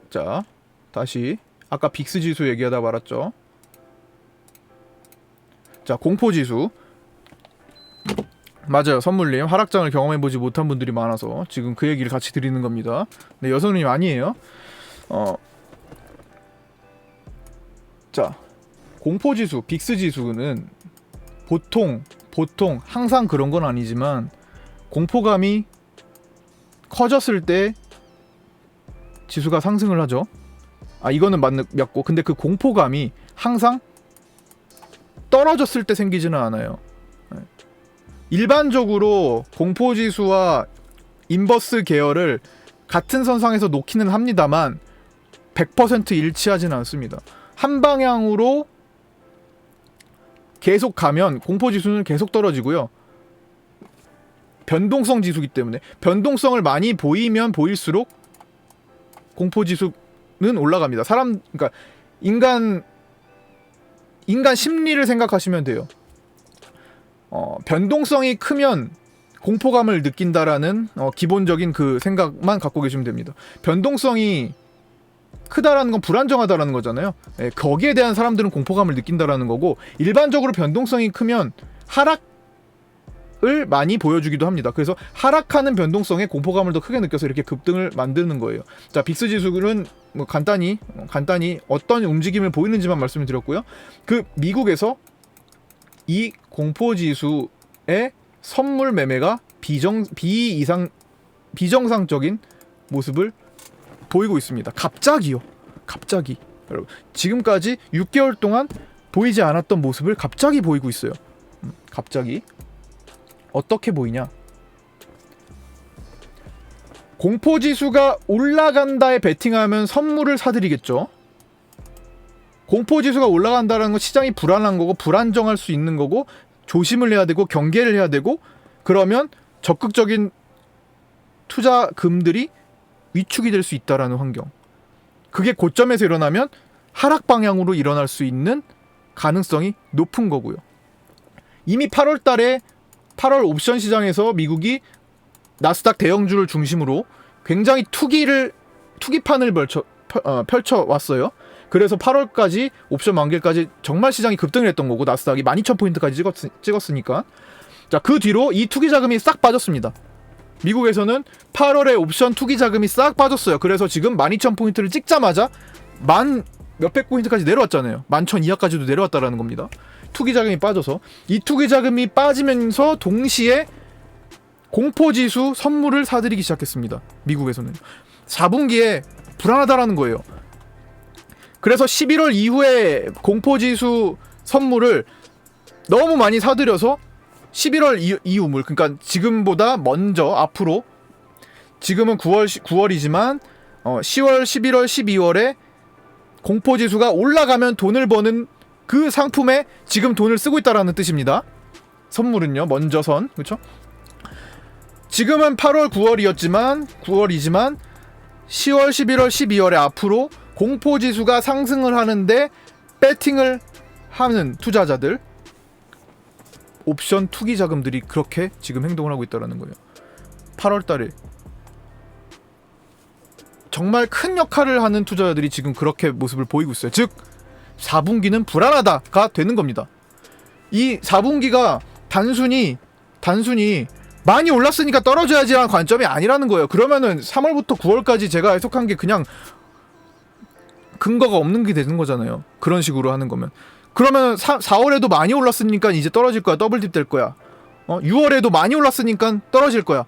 자, 다시 아까 빅스 지수 얘기하다 말았죠. 자, 공포 지수. 맞아요, 선물님. 하락장을 경험해보지 못한 분들이 많아서 지금 그 얘기를 같이 드리는 겁니다. 네, 여선우님 아니에요. 자, 공포 지수, 빅스 지수는 보통 항상 그런 건 아니지만 공포감이 커졌을 때 지수가 상승을 하죠. 아, 이거는 맞고, 근데 그 공포감이 항상 떨어졌을 때 생기지는 않아요. 일반적으로 공포지수와 인버스 계열을 같은 선상에서 놓기는 합니다만 100% 일치하진 않습니다. 한 방향으로 계속 가면 공포지수는 계속 떨어지고요. 변동성 지수기 때문에 변동성을 많이 보이면 보일수록 공포지수는 올라갑니다. 그러니까 인간 심리를 생각하시면 돼요. 변동성이 크면 공포감을 느낀다라는 기본적인 그 생각만 갖고 계시면 됩니다. 변동성이 크다라는 건 불안정하다라는 거잖아요. 예, 거기에 대한 사람들은 공포감을 느낀다라는 거고, 일반적으로 변동성이 크면 하락을 많이 보여주기도 합니다. 그래서 하락하는 변동성에 공포감을 더 크게 느껴서 이렇게 급등을 만드는 거예요. 자, 빅스 지수는 뭐 간단히 어떤 움직임을 보이는지만 말씀을 드렸고요. 그 미국에서 이 공포지수의 선물 매매가 비정상적인 모습을 보이고 있습니다. 갑자기 여러분, 지금까지 6개월 동안 보이지 않았던 모습을 갑자기 보이고 있어요. 갑자기 어떻게 보이냐? 공포지수가 올라간다에 베팅하면 선물을 사드리겠죠. 공포지수가 올라간다는 건 시장이 불안한 거고, 불안정할 수 있는 거고, 조심을 해야 되고, 경계를 해야 되고, 그러면 적극적인 투자금들이 위축이 될 수 있다라는 환경. 그게 고점에서 일어나면 하락 방향으로 일어날 수 있는 가능성이 높은 거고요. 이미 8월 달에 8월 옵션 시장에서 미국이 나스닥 대형주를 중심으로 굉장히 투기판을 펼쳐 왔어요. 그래서 8월까지 옵션 만기일까지 정말 시장이 급등을 했던 거고, 나스닥이 12,000포인트까지 찍었으니까. 자, 그 뒤로 이 투기 자금이 싹 빠졌습니다. 미국에서는 8월에 옵션 투기 자금이 싹 빠졌어요. 그래서 지금 12,000포인트를 찍자마자 만 몇백 포인트까지 내려왔잖아요. 11,000 이하까지도 내려왔다라는 겁니다. 투기 자금이 빠져서. 이 투기 자금이 빠지면서 동시에 공포지수 선물을 사들이기 시작했습니다. 미국에서는 4분기에 불안하다라는 거예요. 그래서 11월 이후에 공포지수 선물을 너무 많이 사들여서 11월 이후물, 그러니까 지금보다 먼저 앞으로, 지금은 9월이지만 10월, 11월, 12월에 공포지수가 올라가면 돈을 버는 그 상품에 지금 돈을 쓰고 있다라는 뜻입니다. 선물은요, 먼저 선, 그렇죠? 지금은 8월, 9월이지만 10월, 11월, 12월에 앞으로 공포지수가 상승을 하는데 배팅을 하는 투자자들, 옵션 투기 자금들이 그렇게 지금 행동을 하고 있다는 거예요. 8월 달에 정말 큰 역할을 하는 투자자들이 지금 그렇게 모습을 보이고 있어요. 즉 4분기는 불안하다가 되는 겁니다. 이 4분기가 단순히 많이 올랐으니까 떨어져야지 하는 관점이 아니라는 거예요. 그러면은 3월부터 9월까지 제가 해석한 게 그냥 근거가 없는 게 되는 거잖아요. 그런 식으로 하는 거면. 그러면 4월에도 많이 올랐으니까 이제 떨어질 거야. 더블딥 될 거야. 6월에도 많이 올랐으니까 떨어질 거야.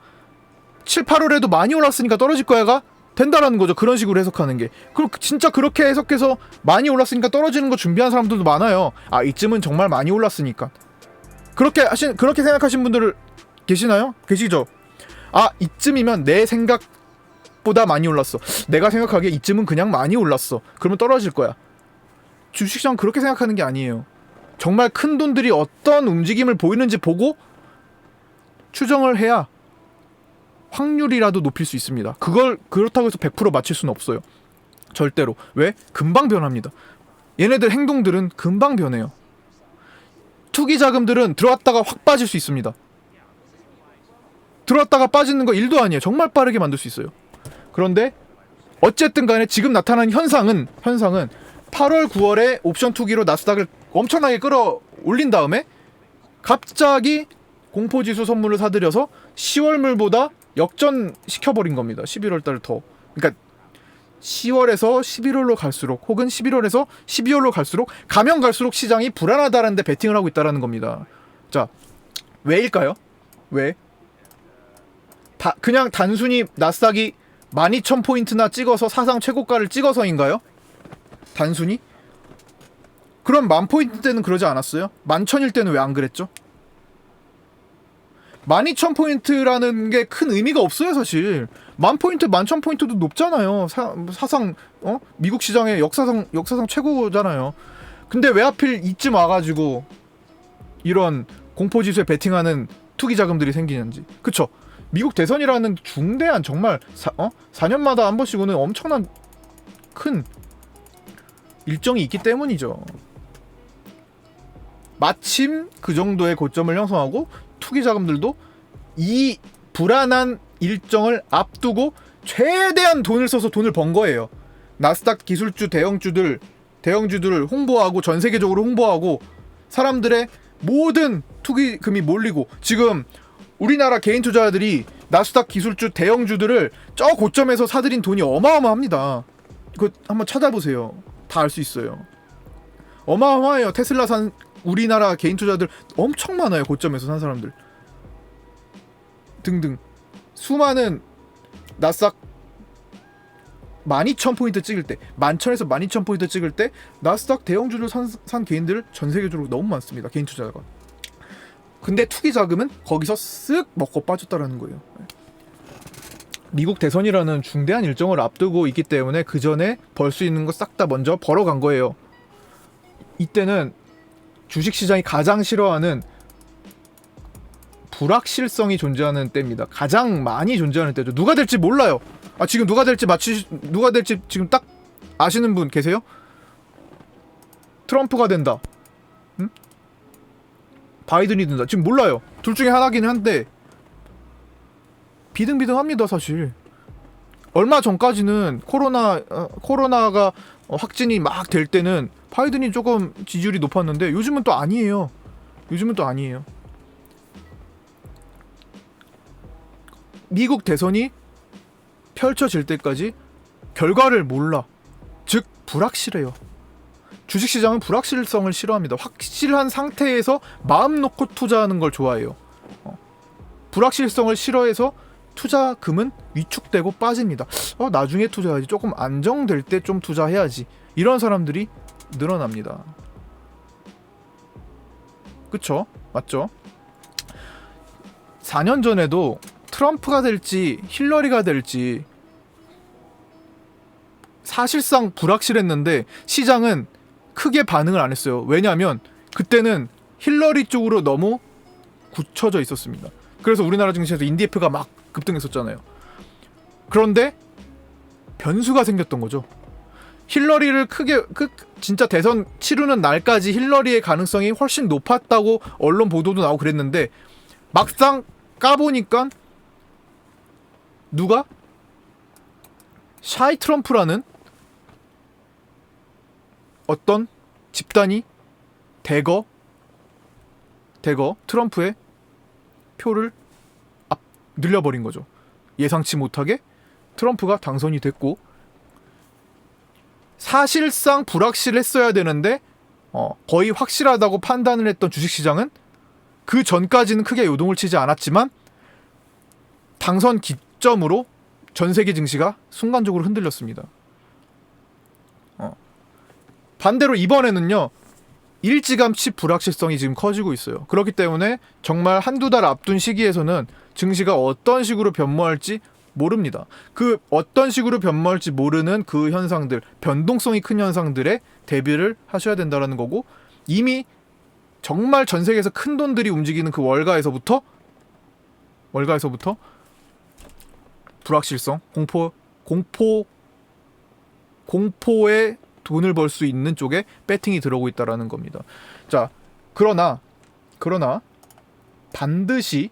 7, 8월에도 많이 올랐으니까 떨어질 거야가 된다라는 거죠. 그런 식으로 해석하는 게. 그럼 진짜 그렇게 해석해서 많이 올랐으니까 떨어지는 거 준비한 사람들도 많아요. 아, 이쯤은 정말 많이 올랐으니까. 그렇게 생각하신 분들 계시나요? 계시죠? 아, 이쯤이면 내 생각보다 많이 올랐어. 내가 생각하기에 이쯤은 그냥 많이 올랐어. 그러면 떨어질 거야. 주식시장 그렇게 생각하는 게 아니에요. 정말 큰 돈들이 어떤 움직임을 보이는지 보고 추정을 해야 확률이라도 높일 수 있습니다. 그걸 그렇다고 해서 100% 맞출 수는 없어요. 절대로. 왜? 금방 변합니다. 얘네들 행동들은 금방 변해요. 투기 자금들은 들어왔다가 확 빠질 수 있습니다. 들어왔다가 빠지는 거 1도 아니에요. 정말 빠르게 만들 수 있어요. 그런데 어쨌든 간에 지금 나타난 현상은 8월 9월에 옵션 투기로 나스닥을 엄청나게 끌어올린 다음에 갑자기 공포지수 선물을 사들여서 10월물보다 역전시켜버린 겁니다. 11월 달 더. 그러니까 10월에서 11월로 갈수록 혹은 11월에서 12월로 갈수록 가면 갈수록 시장이 불안하다는 데 베팅을 하고 있다는 겁니다. 자, 왜일까요? 왜? 그냥 단순히 나스닥이 12,000포인트나 찍어서 사상 최고가를 찍어서인가요? 단순히? 그럼 10,000포인트 때는 그러지 않았어요? 11,000일 때는 왜 안 그랬죠? 12,000포인트라는 게 큰 의미가 없어요, 사실. 10,000포인트, 11,000포인트도 높잖아요. 사상, 미국 시장의 역사상 최고잖아요. 근데 왜 하필 이쯤 와가지고 이런 공포지수에 베팅하는 투기 자금들이 생기는지. 그쵸? 미국 대선이라는 중대한 정말 4년마다 한 번씩 오는 엄청난 큰 일정이 있기 때문이죠. 마침 그 정도의 고점을 형성하고 투기 자금들도 이 불안한 일정을 앞두고 최대한 돈을 써서 돈을 번 거예요. 나스닥 기술주 대형주들을 홍보하고 전 세계적으로 홍보하고 사람들의 모든 투기금이 몰리고 지금 우리나라 개인 투자자들이 나스닥 기술주 대형주들을 저 고점에서 사들인 돈이 어마어마합니다. 그거 한번 찾아보세요. 다 알 수 있어요. 어마어마해요. 테슬라 산 우리나라 개인 투자자들 엄청 많아요. 고점에서 산 사람들 등등 수많은 나스닥 12,000포인트 찍을 때 11,000에서 12,000포인트 찍을 때 나스닥 대형주를 산 개인들 전 세계적으로 너무 많습니다. 개인 투자자가. 근데 투기 자금은 거기서 쓱 먹고 빠졌다라는 거예요. 미국 대선이라는 중대한 일정을 앞두고 있기 때문에 그 전에 벌 수 있는 거 싹 다 먼저 벌어간 거예요. 이때는 주식시장이 가장 싫어하는 불확실성이 존재하는 때입니다. 가장 많이 존재하는 때죠. 누가 될지 몰라요. 지금 누가 될지 지금 딱 아시는 분 계세요? 트럼프가 된다. 응? 바이든이 된다. 지금 몰라요. 둘 중에 하나긴 한데 비등비등합니다, 사실. 얼마 전까지는 코로나가 확진이 막 될 때는 바이든이 조금 지지율이 높았는데 요즘은 또 아니에요. 미국 대선이 펼쳐질 때까지 결과를 몰라. 즉 불확실해요. 주식시장은 불확실성을 싫어합니다. 확실한 상태에서 마음 놓고 투자하는 걸 좋아해요. 불확실성을 싫어해서 투자금은 위축되고 빠집니다. 나중에 투자해야지. 조금 안정될 때 좀 투자해야지. 이런 사람들이 늘어납니다. 그쵸? 맞죠? 4년 전에도 트럼프가 될지 힐러리가 될지 사실상 불확실했는데 시장은 크게 반응을 안 했어요. 왜냐하면 그때는 힐러리 쪽으로 너무 굳혀져 있었습니다. 그래서 우리나라 증시에서 인디F가 막 급등했었잖아요. 그런데 변수가 생겼던 거죠. 힐러리를 진짜 대선 치르는 날까지 힐러리의 가능성이 훨씬 높았다고 언론 보도도 나오고 그랬는데 막상 까보니까 누가? 샤이 트럼프라는 어떤 집단이 대거 트럼프의 표를 늘려버린 거죠. 예상치 못하게 트럼프가 당선이 됐고 사실상 불확실했어야 되는데 거의 확실하다고 판단을 했던 주식시장은 그 전까지는 크게 요동을 치지 않았지만 당선 기점으로 전 세계 증시가 순간적으로 흔들렸습니다. 반대로 이번에는요. 일찌감치 불확실성이 지금 커지고 있어요. 그렇기 때문에 정말 한두 달 앞둔 시기에서는 증시가 어떤 식으로 변모할지 모릅니다. 그 어떤 식으로 변모할지 모르는 그 현상들, 변동성이 큰 현상들에 대비를 하셔야 된다는 거고 이미 정말 전 세계에서 큰 돈들이 움직이는 그 월가에서부터 불확실성, 공포에 돈을 벌 수 있는 쪽에 배팅이 들어오고 있다라는 겁니다. 자, 그러나 반드시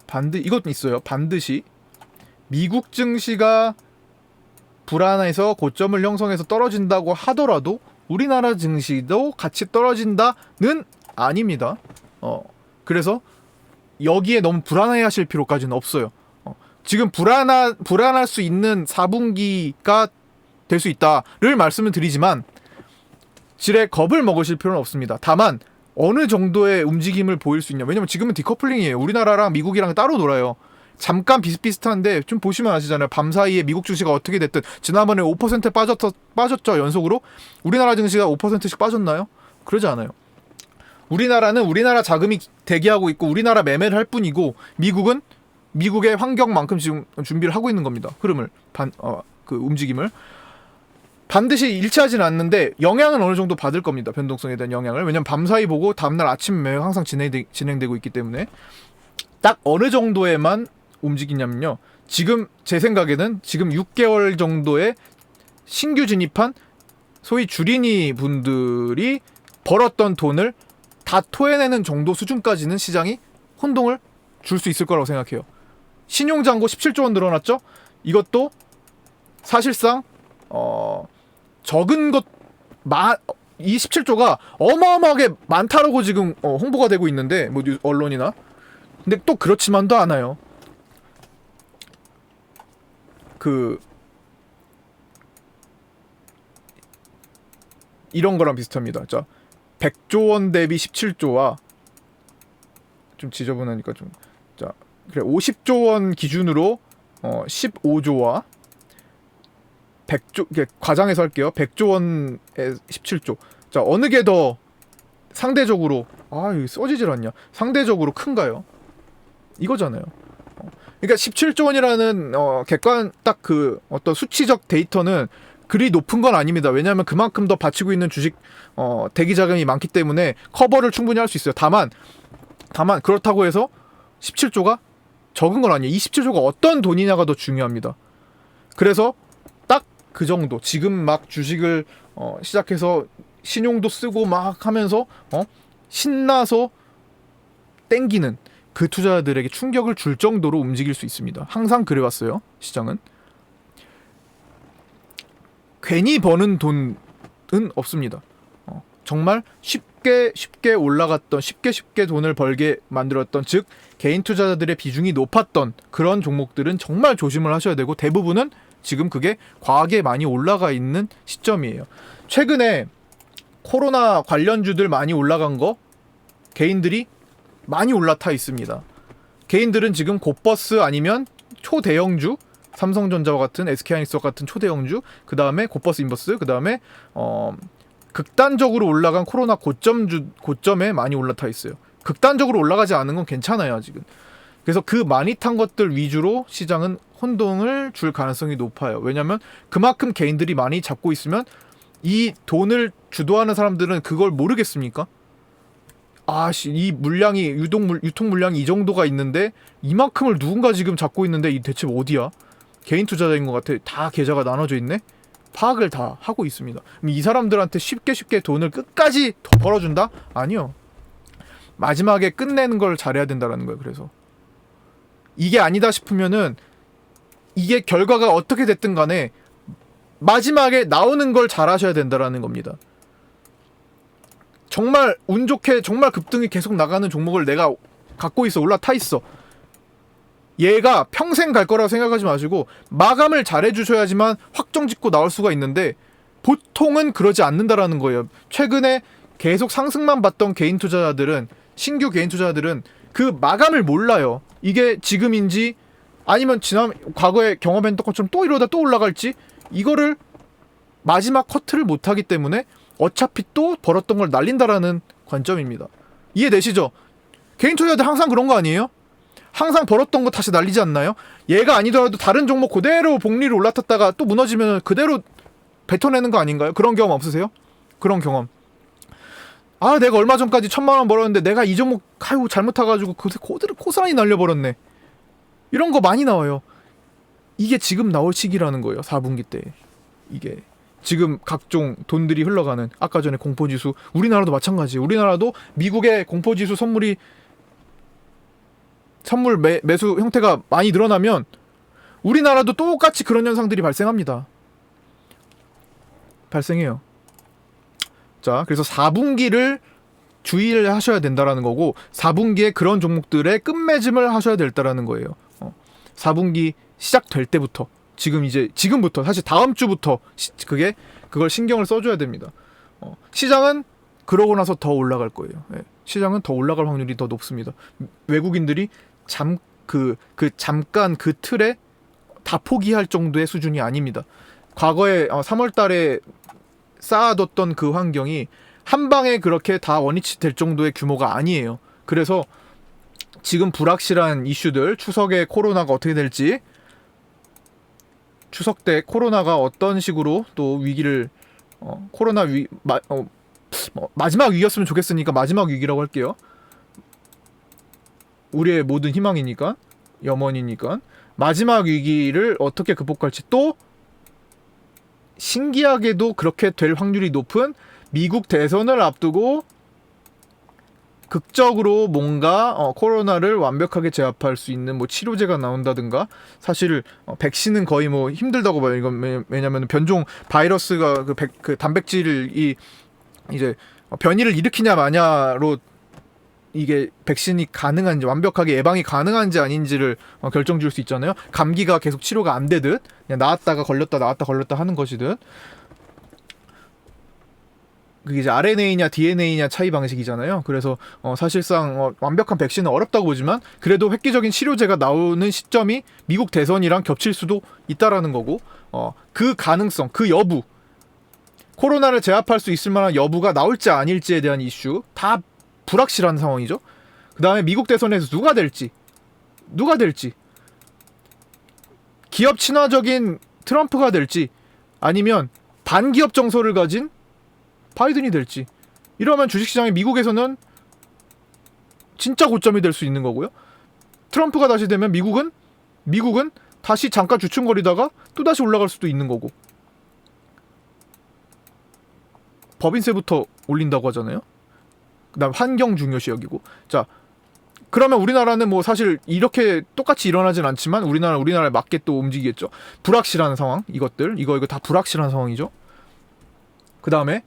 이것도 있어요. 반드시 미국 증시가 불안해서 고점을 형성해서 떨어진다고 하더라도 우리나라 증시도 같이 떨어진다는 아닙니다. 그래서 여기에 너무 불안해하실 필요까지는 없어요. 지금 불안할 수 있는 4분기가 될 수 있다를 말씀을 드리지만 지레 겁을 먹으실 필요는 없습니다. 다만 어느 정도의 움직임을 보일 수 있냐. 왜냐면 지금은 디커플링이에요. 우리나라랑 미국이랑 따로 놀아요. 잠깐 비슷비슷한데 좀 보시면 아시잖아요. 밤사이에 미국 증시가 어떻게 됐든 지난번에 5% 빠졌죠. 연속으로. 우리나라 증시가 5%씩 빠졌나요? 그러지 않아요. 우리나라는 우리나라 자금이 대기하고 있고 우리나라 매매를 할 뿐이고 미국은 미국의 환경만큼 지금 준비를 하고 있는 겁니다. 흐름을 그 움직임을 반드시 일치하진 않는데 영향은 어느 정도 받을 겁니다. 변동성에 대한 영향을. 왜냐면 밤사이 보고 다음날 아침 매매 항상 진행되고 있기 때문에 딱 어느 정도에만 움직이냐면요. 지금 제 생각에는 지금 6개월 정도의 신규 진입한 소위 주린이 분들이 벌었던 돈을 다 토해내는 정도 수준까지는 시장이 혼동을 줄 수 있을 거라고 생각해요. 신용잔고 17조 원 늘어났죠? 이것도 사실상 적은 이 17조가 어마어마하게 많다라고 지금 홍보가 되고 있는데 뭐 언론이나 근데 또 그렇지만도 않아요. 이런 거랑 비슷합니다. 자, 100조 원 대비 17조와 좀 지저분하니까 좀 자, 그래 50조 원 기준으로 15조와 100조 과장해서 할게요. 100조 원에 17조. 자, 어느 게 더 상대적으로 이거 써지질 않냐. 상대적으로 큰가요? 이거잖아요. 그러니까 17조 원이라는 객관 딱 그 어떤 수치적 데이터는 그리 높은 건 아닙니다. 왜냐하면 그만큼 더 받치고 있는 주식 대기 자금이 많기 때문에 커버를 충분히 할 수 있어요. 다만 그렇다고 해서 17조가 적은 건 아니에요. 이 17조가 어떤 돈이냐가 더 중요합니다. 그래서 딱 그 정도 지금 막 주식을 시작해서 신용도 쓰고 막 하면서 신나서 땡기는 그 투자자들에게 충격을 줄 정도로 움직일 수 있습니다. 항상 그래왔어요. 시장은. 괜히 버는 돈은 없습니다. 정말 쉽게 올라갔던 쉽게 돈을 벌게 만들었던 즉 개인 투자자들의 비중이 높았던 그런 종목들은 정말 조심을 하셔야 되고 대부분은 지금 그게 과하게 많이 올라가 있는 시점이에요. 최근에 코로나 관련주들 많이 올라간 거 개인들이 많이 올라타 있습니다. 개인들은 지금 곧버스 아니면 초대형주 삼성전자와 같은 SK하이닉스와 같은 초대형주 그 다음에 곧버스 인버스 그 다음에 극단적으로 올라간 코로나 고점에 많이 올라타 있어요. 극단적으로 올라가지 않은 건 괜찮아요 아직은. 그래서 그 많이 탄 것들 위주로 시장은 혼동을 줄 가능성이 높아요. 왜냐면 그만큼 개인들이 많이 잡고 있으면 이 돈을 주도하는 사람들은 그걸 모르겠습니까? 이 물량이 유통 물량이 이 정도가 있는데 이만큼을 누군가 지금 잡고 있는데 이 대체 어디야? 개인 투자자인 것 같아. 다 계좌가 나눠져 있네. 파악을 다 하고 있습니다. 그럼 이 사람들한테 쉽게 돈을 끝까지 더 벌어준다? 아니요. 마지막에 끝내는 걸 잘해야 된다라는 거예요. 그래서 이게 아니다 싶으면은 이게 결과가 어떻게 됐든 간에 마지막에 나오는 걸 잘하셔야 된다라는 겁니다. 정말 운 좋게 정말 급등이 계속 나가는 종목을 내가 갖고 있어. 올라타 있어. 얘가 평생 갈 거라고 생각하지 마시고 마감을 잘해 주셔야지만 확정 짓고 나올 수가 있는데 보통은 그러지 않는다라는 거예요. 최근에 계속 상승만 봤던 개인 투자자들은 신규 개인 투자자들은 그 마감을 몰라요. 이게 지금인지 아니면 과거에 경험했던 것처럼 또 이러다 또 올라갈지 이거를 마지막 커트를 못하기 때문에 어차피 또 벌었던 걸 날린다라는 관점입니다. 이해되시죠? 개인 투자자들 항상 그런 거 아니에요? 항상 벌었던 거 다시 날리지 않나요? 얘가 아니더라도 다른 종목 그대로 복리를 올라탔다가 또 무너지면 그대로 뱉어내는 거 아닌가요? 그런 경험 없으세요? 그런 경험. 내가 얼마 전까지 1,000만 원 벌었는데 내가 이 종목 잘못 타가지고 그대로 고스란히 날려버렸네. 이런 거 많이 나와요. 이게 지금 나올 시기라는 거예요. 4분기 때. 이게 지금 각종 돈들이 흘러가는 아까 전에 공포지수 우리나라도 마찬가지예요. 우리나라도 미국의 공포지수 선물 매수 형태가 많이 늘어나면 우리나라도 똑같이 그런 현상들이 발생합니다. 발생해요. 자, 그래서 4분기를 주의를 하셔야 된다라는 거고 4분기에 그런 종목들의 끝맺음을 하셔야 된다라는 거예요. 4분기 시작될 때부터 지금부터 사실 다음 주부터 그걸 신경을 써줘야 됩니다. 시장은 그러고 나서 더 올라갈 거예요. 예, 시장은 더 올라갈 확률이 더 높습니다. 외국인들이 잠깐 그 틀에 다 포기할 정도의 수준이 아닙니다. 과거에 3월달에 쌓아뒀던 그 환경이 한 방에 그렇게 다 원위치 될 정도의 규모가 아니에요. 그래서 지금 불확실한 이슈들, 추석에 코로나가 어떻게 될지, 추석 때 코로나가 어떤 식으로 또 위기를 마지막 위기였으면 좋겠으니까 마지막 위기라고 할게요. 우리의 모든 희망이니까, 염원이니까 마지막 위기를 어떻게 극복할지, 또 신기하게도 그렇게 될 확률이 높은 미국 대선을 앞두고 극적으로 뭔가 코로나를 완벽하게 제압할 수 있는 뭐 치료제가 나온다든가, 사실 백신은 거의 뭐 힘들다고 봐요. 이건 왜냐면 변종 바이러스가 그 단백질이 이제 변이를 일으키냐 마냐로 이게 백신이 가능한지, 완벽하게 예방이 가능한지 아닌지를 결정지을 수 있잖아요. 감기가 계속 치료가 안 되듯 그냥 나았다가 걸렸다 하는 것이듯. 그게 이제 RNA냐 DNA냐 차이 방식이잖아요. 그래서 사실상 완벽한 백신은 어렵다고 보지만 그래도 획기적인 치료제가 나오는 시점이 미국 대선이랑 겹칠 수도 있다라는 거고, 그 가능성, 그 여부, 코로나를 제압할 수 있을 만한 여부가 나올지 아닐지에 대한 이슈 다 불확실한 상황이죠. 그 다음에 미국 대선에서 누가 될지, 기업 친화적인 트럼프가 될지 아니면 반기업 정서를 가진 바이든이 될지, 이러면 주식시장이 미국에서는 진짜 고점이 될 수 있는 거고요. 트럼프가 다시 되면 미국은 다시 잠깐 주춤거리다가 또다시 올라갈 수도 있는 거고. 법인세부터 올린다고 하잖아요. 그다음 환경 중요시 여기고. 자, 그러면 우리나라는 뭐 사실 이렇게 똑같이 일어나진 않지만 우리나라에 맞게 또 움직이겠죠. 불확실한 상황, 이거 다 불확실한 상황이죠. 그 다음에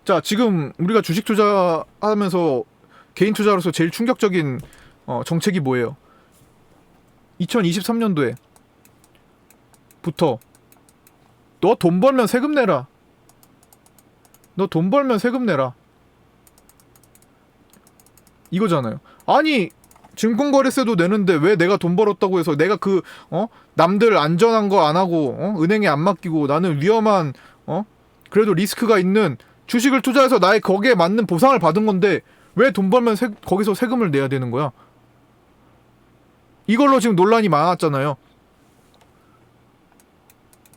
자, 지금 우리가 주식 투자하면서 개인 투자로서 제일 충격적인 정책이 뭐예요? 2023년도에 부터 너 돈 벌면 세금 내라. 이거잖아요. 아니, 증권거래세도 내는데 왜 내가 돈 벌었다고 해서 내가 남들 안전한 거 안 하고 은행에 안 맡기고 나는 위험한 그래도 리스크가 있는 주식을 투자해서 나의 거기에 맞는 보상을 받은 건데 왜 돈 벌면 거기서 세금을 내야 되는 거야? 이걸로 지금 논란이 많았잖아요.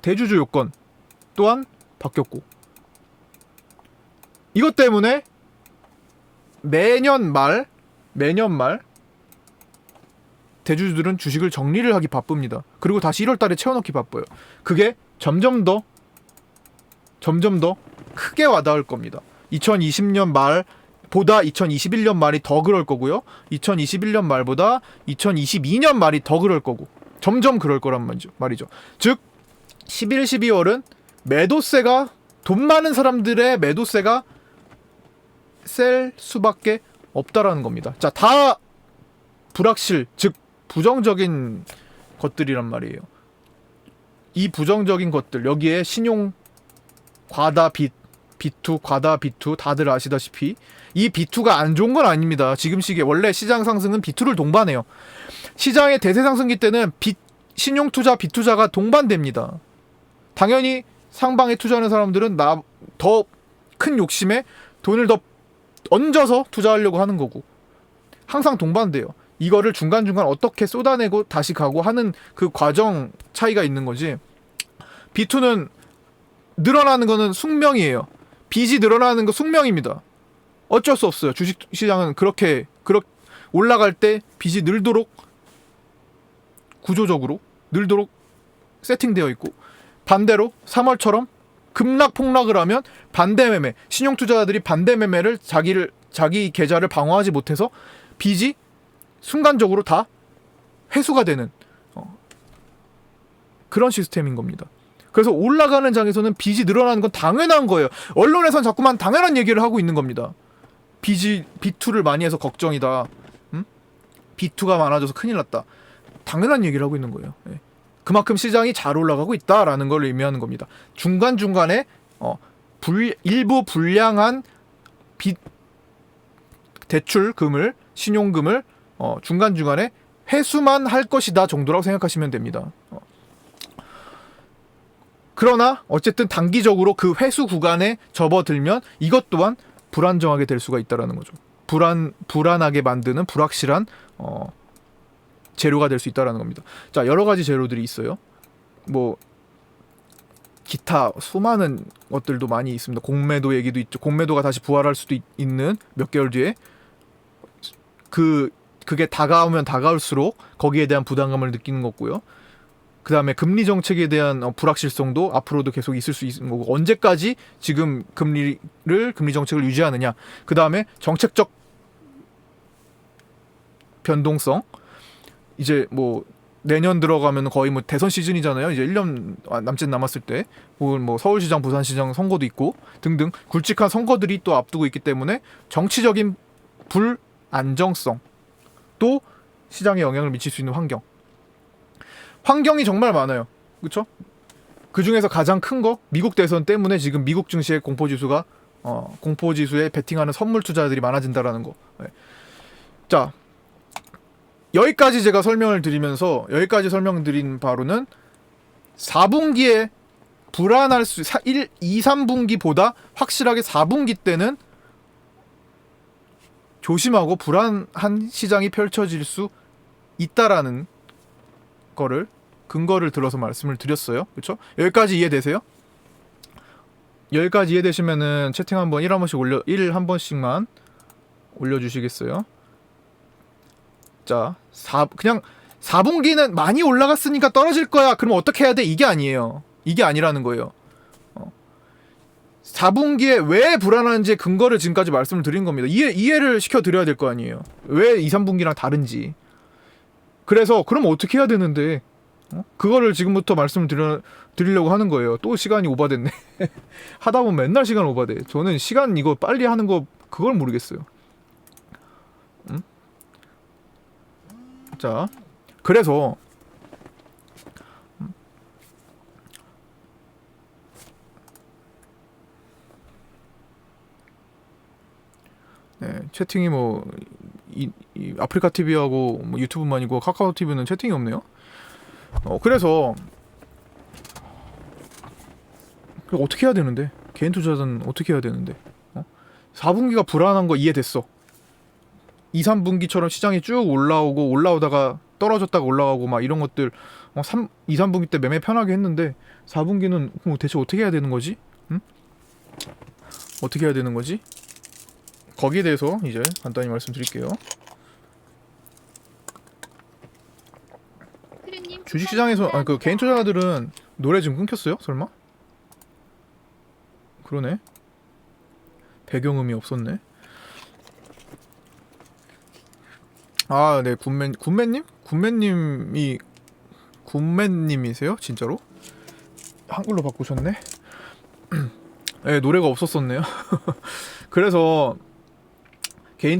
대주주 요건 또한 바뀌었고, 이것 때문에 매년 말 대주주들은 주식을 정리를 하기 바쁩니다. 그리고 다시 1월달에 채워넣기 바빠요. 그게 점점 더 크게 와닿을 겁니다. 2020년 말보다 2021년 말이 더 그럴 거고요. 2021년 말보다 2022년 말이 더 그럴 거고, 점점 그럴 거란 말이죠. 즉 11, 12월은 매도세가, 돈 많은 사람들의 매도세가 셀 수밖에 없다라는 겁니다. 자, 다 불확실, 즉 부정적인 것들이란 말이에요. 이 부정적인 것들, 여기에 신용 과다 B2 과다 B2 다들 아시다시피 이 B2가 안 좋은 건 아닙니다. 지금 시기에 원래 시장 상승은 B2를 동반해요. 시장의 대세 상승기 때는 신용 투자, 비투자가 동반됩니다. 당연히 상방에 투자하는 사람들은 더 큰 욕심에 돈을 더 얹어서 투자하려고 하는 거고, 항상 동반돼요. 이거를 중간중간 어떻게 쏟아내고 다시 가고 하는 그 과정 차이가 있는 거지. B2는 늘어나는 거는 숙명이에요. 빚이 늘어나는 거 숙명입니다. 어쩔 수 없어요. 주식시장은 그렇게 올라갈 때 빚이 늘도록 구조적으로 늘도록 세팅되어 있고, 반대로 3월처럼 급락폭락을 하면 반대매매, 신용투자자들이 반대매매를 자기 계좌를 방어하지 못해서 빚이 순간적으로 다 회수가 되는 그런 시스템인 겁니다. 그래서 올라가는 장에서는 빚이 늘어나는 건 당연한 거예요. 언론에선 자꾸만 당연한 얘기를 하고 있는 겁니다. 빚이 B2를 많이 해서 걱정이다. B2가 많아져서 큰일 났다. 당연한 얘기를 하고 있는 거예요. 예. 그만큼 시장이 잘 올라가고 있다라는 걸 의미하는 겁니다. 중간중간에 일부 불량한 빚 대출금을 신용금을 중간중간에 회수만 할 것이다 정도라고 생각하시면 됩니다. 그러나 어쨌든 단기적으로 그 회수 구간에 접어들면 이것 또한 불안정하게 될 수가 있다라는 거죠. 불안하게 만드는 불확실한 재료가 될 수 있다라는 겁니다. 자, 여러 가지 재료들이 있어요. 뭐 기타 수많은 것들도 많이 있습니다. 공매도 얘기도 있죠. 공매도가 다시 부활할 수도 있는 몇 개월 뒤에 그게 다가오면 다가올수록 거기에 대한 부담감을 느끼는 거고요. 그 다음에 금리 정책에 대한 불확실성도 앞으로도 계속 있을 수 있는 거고, 언제까지 지금 금리 정책을 유지하느냐. 그 다음에 정책적 변동성. 이제 뭐 내년 들어가면 거의 뭐 대선 시즌이잖아요. 이제 1년 남짓 남았을 때, 혹은 뭐 서울시장, 부산시장 선거도 있고 등등 굵직한 선거들이 또 앞두고 있기 때문에 정치적인 불안정성 또 시장에 영향을 미칠 수 있는 환경이 정말 많아요. 그렇죠? 그 중에서 가장 큰 거 미국 대선 때문에 지금 미국 증시의 공포지수에 베팅하는 선물 투자들이 많아진다라는 거. 네. 자, 여기까지 제가 여기까지 설명드린 바로는 4분기에 불안할 수 2, 3분기보다 확실하게 4분기 때는 조심하고 불안한 시장이 펼쳐질 수 있다라는 근거를 들어서 말씀을 드렸어요. 그렇죠? 여기까지 이해되세요? 여기까지 이해되시면은 채팅 한번 1 한 번씩만 올려주시겠어요? 자, 그냥 4분기는 많이 올라갔으니까 떨어질 거야. 그럼 어떻게 해야 돼? 이게 아니에요. 이게 아니라는 거예요. 4분기에 왜 불안한지 근거를 지금까지 말씀을 드린 겁니다. 이해를 시켜드려야 될 거 아니에요. 왜 2, 3분기랑 다른지. 그래서 그럼 어떻게 해야 되는데 그거를 지금부터 말씀을 드리려고 하는 거예요. 또 시간이 오바됐네. 하다 보면 맨날 시간 오바돼. 저는 시간 이거 빨리 하는 거 그걸 모르겠어요. 자, 그래서 네, 채팅이 뭐 이 아프리카 TV하고 뭐 유튜브만이고 카카오 TV는 채팅이 없네요. 그래서 어떻게 해야 되는데? 개인 투자자는 어떻게 해야 되는데? 4분기가 불안한 거 이해됐어. 2, 3분기처럼 시장이 쭉 올라오다가 떨어졌다가 올라가고 막 이런 것들 2, 3분기 때 매매 편하게 했는데 4분기는 뭐 대체 어떻게 해야 되는 거지? 응? 어떻게 해야 되는 거지? 거기에 대해서 이제 간단히 말씀드릴게요. 주식시장에서 그 개인 투자자들은 노래 지금 끊겼어요? 설마? 그러네. 배경음이 없었네. 아, 네, 군매님이세요? 진짜로? 한글로 바꾸셨네? 네, 노래가 없었었네요. 그래서 개인 투자